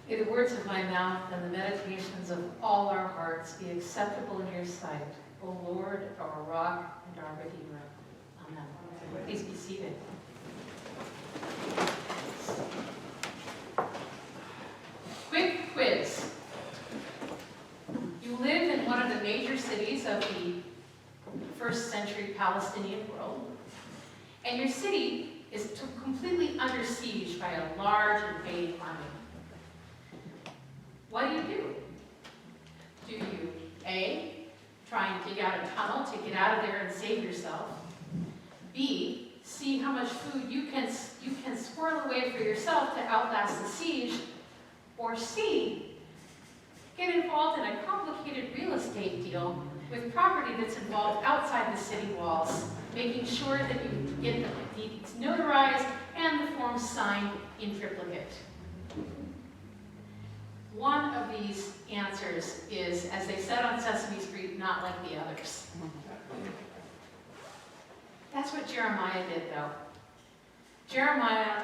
May the words of my mouth and the meditations of all our hearts be acceptable in your sight, O Lord, our rock and our redeemer. Amen. Please be seated. Quick quiz. You live in one of the major cities of the first century Palestinian world, and your city is completely under siege by a large invading army. What do? Do you, A, try and dig out a tunnel to get out of there and save yourself? B, see how much food you can squirrel away for yourself to outlast the siege? Or C, get involved in a complicated real estate deal with property that's involved outside the city walls, making sure that you get the deeds notarized and the forms signed in triplicate? One of these answers is, as they said on Sesame Street, not like the others. That's what Jeremiah did, though. Jeremiah,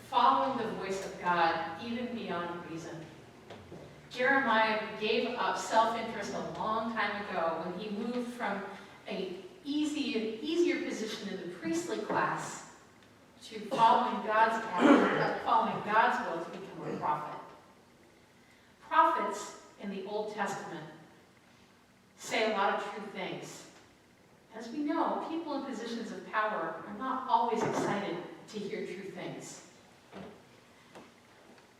following the voice of God, even beyond reason. Jeremiah gave up self-interest a long time ago when he moved from an easier position in the priestly class to following God's will to become a prophet. Prophets in the Old Testament say a lot of true things. As we know, people in positions of power are not always excited to hear true things.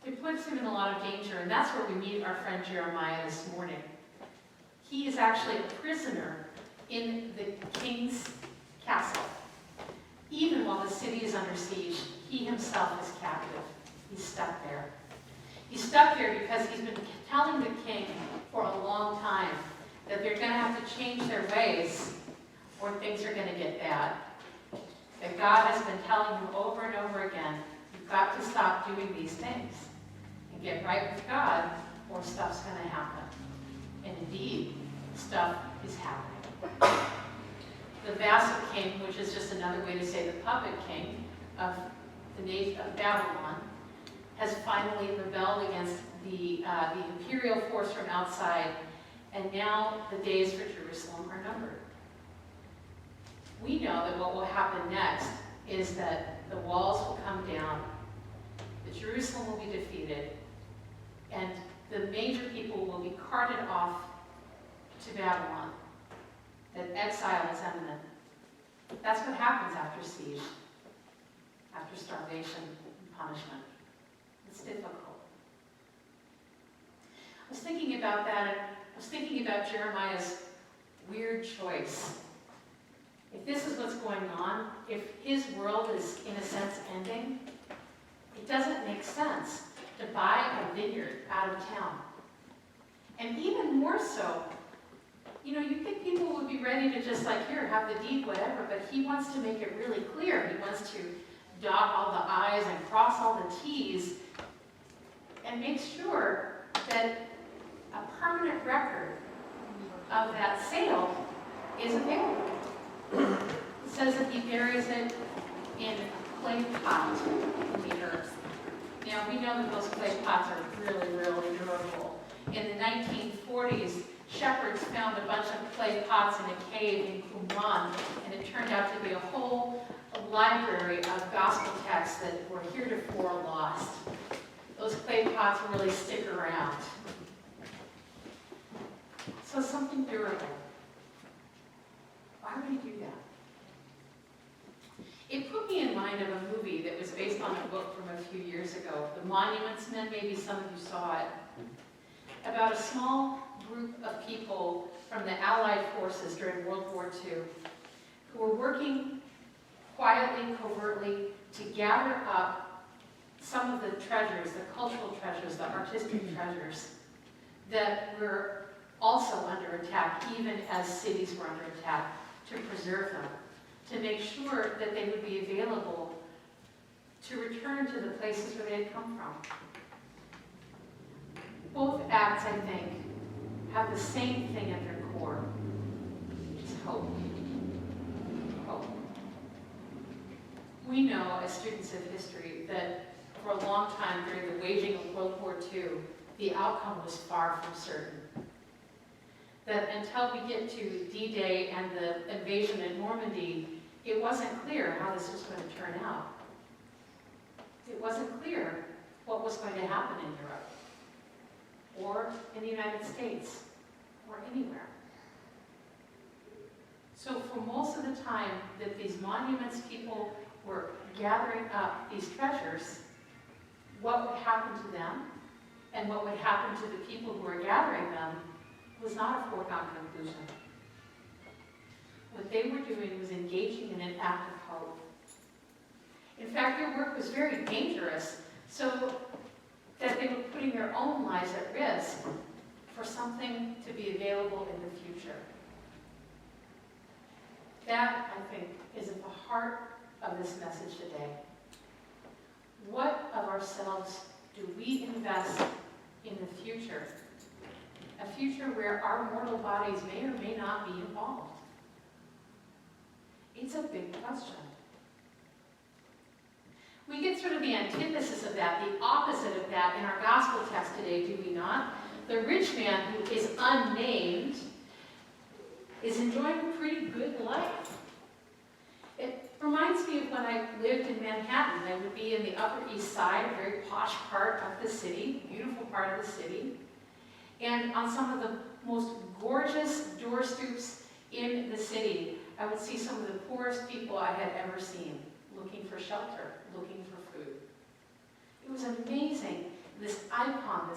It puts him in a lot of danger, and that's where we meet our friend Jeremiah this morning. He is actually a prisoner in the king's castle. Even while the city is under siege, he himself is captive. He's stuck there. He's stuck there because he's been telling the king for a long time that they're going to have to change their ways or things are going to get bad. That God has been telling him over and over again, you've got to stop doing these things and get right with God or stuff's going to happen. And indeed, stuff is happening. The vassal king, which is just another way to say the puppet king of the nation of Babylon, has finally rebelled against the imperial force from outside, and now the days for Jerusalem are numbered. We know that what will happen next is that the walls will come down, that Jerusalem will be defeated, and the major people will be carted off to Babylon, that exile is imminent. That's what happens after siege, after starvation and punishment. It's difficult. I was thinking about that, and I was thinking about Jeremiah's weird choice. If this is what's going on, if his world is, in a sense, ending, it doesn't make sense to buy a vineyard out of town. And even more so, you think people would be ready to just here, have the deed, whatever, but he wants to make it really clear. He wants to dot all the I's and cross all the T's and make sure that a permanent record of that sale is available. It says that he buries it in a clay pot in the earth. Now, we know that those clay pots are really, really durable. In the 1940s, shepherds found a bunch of clay pots in a cave in Qumran, and it turned out to be a whole library of gospel texts that were heretofore lost. Those clay pots really stick around. So something durable. Why would he do that? It put me in mind of a movie that was based on a book from a few years ago, The Monuments Men, maybe some of you saw it, about a small group of people from the Allied forces during World War II who were working quietly, covertly, to gather up some of the treasures, the cultural treasures, the artistic treasures that were also under attack, even as cities were under attack, to preserve them, to make sure that they would be available to return to the places where they had come from. Both acts, I think, have the same thing at their core, which is hope. Hope. We know, as students of history, that for a long time during the waging of World War II, the outcome was far from certain. That until we get to D-Day and the invasion in Normandy, it wasn't clear how this was going to turn out. It wasn't clear what was going to happen in Europe, or in the United States, or anywhere. So for most of the time that these monuments people were gathering up these treasures, what would happen to them and what would happen to the people who were gathering them was not a foregone conclusion. What they were doing was engaging in an act of hope. In fact, their work was very dangerous, so that they were putting their own lives at risk for something to be available in the future. That, I think, is at the heart of this message today. What of ourselves do we invest in the future? A future where our mortal bodies may or may not be involved. It's a big question. We get sort of the antithesis of that, the opposite of that in our gospel text today, do we not? The rich man who is unnamed is enjoying a pretty good life. It reminds me of when I lived in Manhattan. I would be in the Upper East Side, a very posh part of the city, beautiful part of the city. And on some of the most gorgeous door stoops in the city, I would see some of the poorest people I had ever seen, looking for shelter, looking for food. It was amazing, this icon,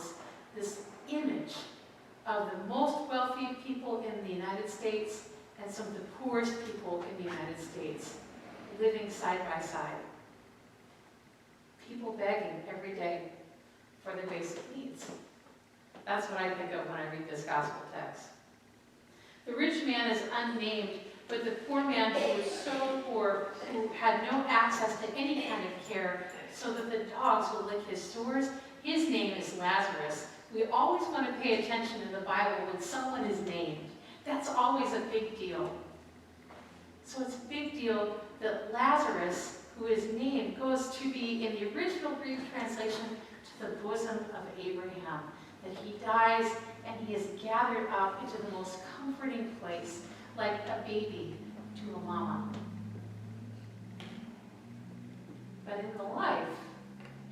this image of the most wealthy people in the United States and some of the poorest people in the United States living side by side. People begging every day for their basic needs. That's what I think of when I read this gospel text. The rich man is unnamed, but the poor man who was so poor, who had no access to any kind of care, so that the dogs would lick his sores, his name is Lazarus. We always want to pay attention in the Bible when someone is named. That's always a big deal. So it's a big deal that Lazarus, who is named, goes to be, in the original Greek translation, to the bosom of Abraham. That he dies and he is gathered up into the most comforting place, like a baby to a mama. But in the life,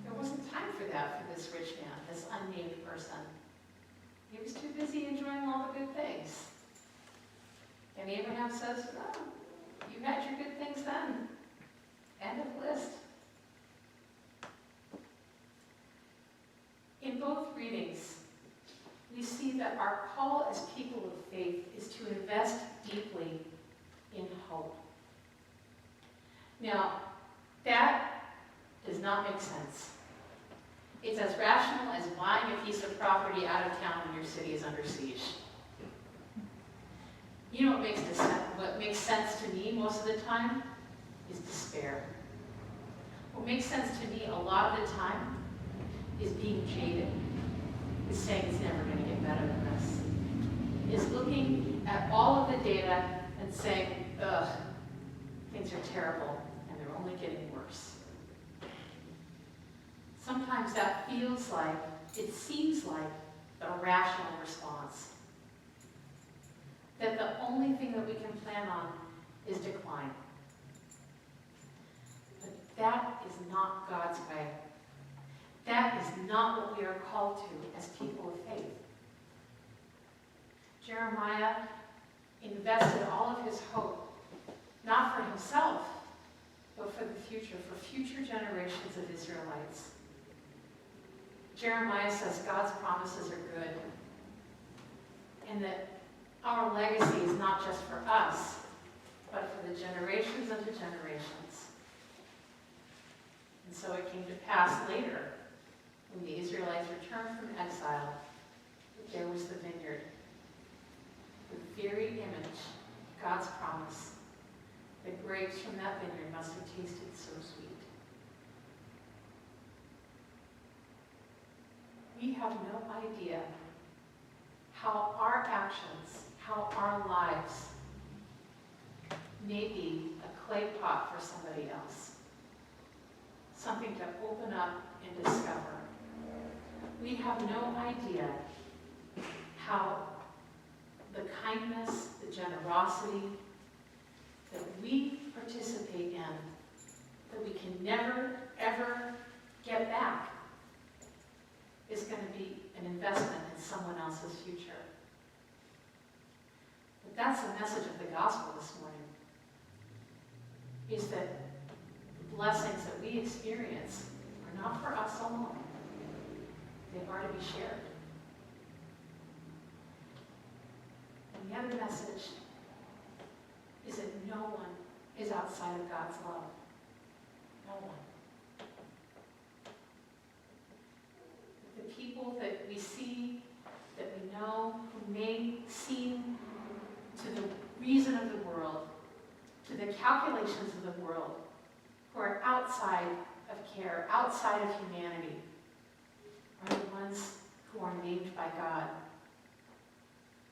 there wasn't time for that for this rich man, this unnamed person. He was too busy enjoying all the good things. And Abraham says, oh, you had your good things then. End of list. In both readings, we see that our call as people of faith is to invest deeply in hope. Now, that does not make sense. It's as rational as buying a piece of property out of town when your city is under siege. You know what makes sense to me most of the time is despair. What makes sense to me a lot of the time is being jaded, is saying it's never going to get better than this, is looking at all of the data and saying, ugh, things are terrible and they're only getting worse. Sometimes that feels like, it seems like a rational response. That the only thing that we can plan on is decline. But that is not God's way. That is not what we are called to as people of faith. Jeremiah invested all of his hope, not for himself, but for the future, for future generations of Israelites. Jeremiah says God's promises are good, and that our legacy is not just for us, but for the generations unto generations. And so it came to pass later, when the Israelites returned from exile, that there was the vineyard, the very image, God's promise. The grapes from that vineyard must have tasted so sweet. We have no idea how our actions, how our lives may be a clay pot for somebody else. Something to open up and discover. We have no idea how the kindness, the generosity that we participate in, that we can never, ever get back, is going to be an investment in someone else's future. But that's the message of the gospel this morning, is that the blessings that we experience are not for us alone. They are to be shared. And the other message is that no one is outside of God's love. No one. The people that we see, that we know, who may seem to the reason of the world, to the calculations of the world, who are outside of care, outside of humanity, are the ones who are named by God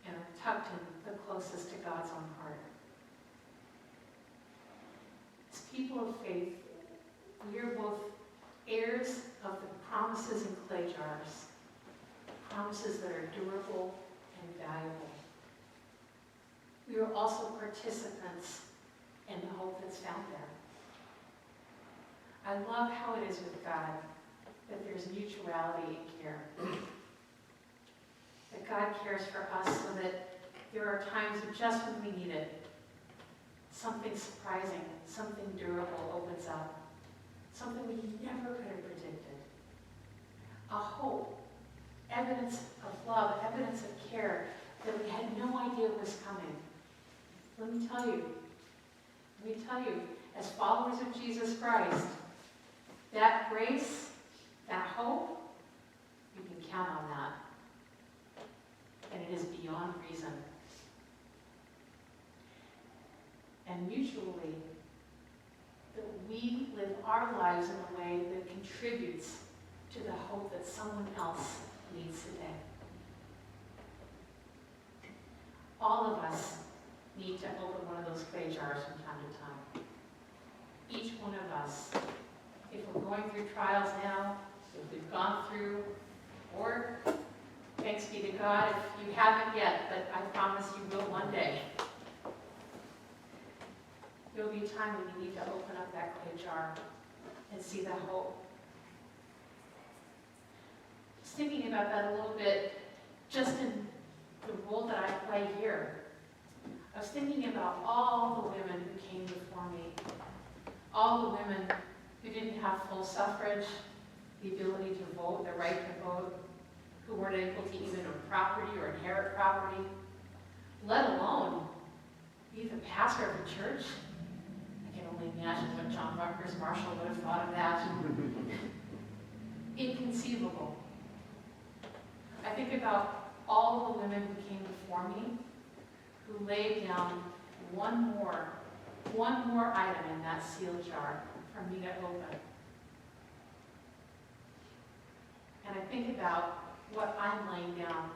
and are tucked in the closest to God's own heart. As people of faith, we are both heirs of the promises in clay jars, promises that are durable and valuable. We are also participants in the hope that's found there. I love how it is with God that there's mutuality in care. That God cares for us so that there are times just when we need it, something surprising, something durable opens up, something we never could have predicted. A hope, evidence of love, evidence of care that we had no idea was coming. Let me tell you, as followers of Jesus Christ, that grace, that hope, you can count on that. And it is beyond reason. And mutually, that we live our lives in a way that contributes to the hope that someone else needs today. All of us need to open one of those clay jars from time to time. Each one of us, if we're going through trials now, if we've gone through, or thanks be to God if you haven't yet, but I promise you will one day. There will be a time when you need to open up that clay jar and see the hope. I was thinking about that a little bit just in the role that I play here. I was thinking about all the women who came before me, all the women who didn't have full suffrage, the ability to vote, the right to vote, who weren't able to even own property or inherit property, let alone be the pastor of a church. I can only imagine what John Rutgers Marshall would have thought of that. Inconceivable. I think about all the women who came before me, who laid down one more item in that sealed jar for me to open. And I think about what I'm laying down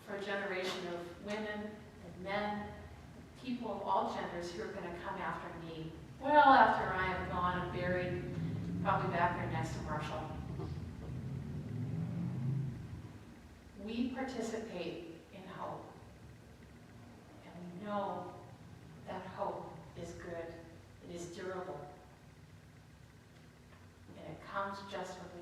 for a generation of women and men, people of all genders who are going to come after me, well after I am gone and buried, probably back there next to Marshall. We participate in hope. And we know that hope is good. It is durable. And it comes just with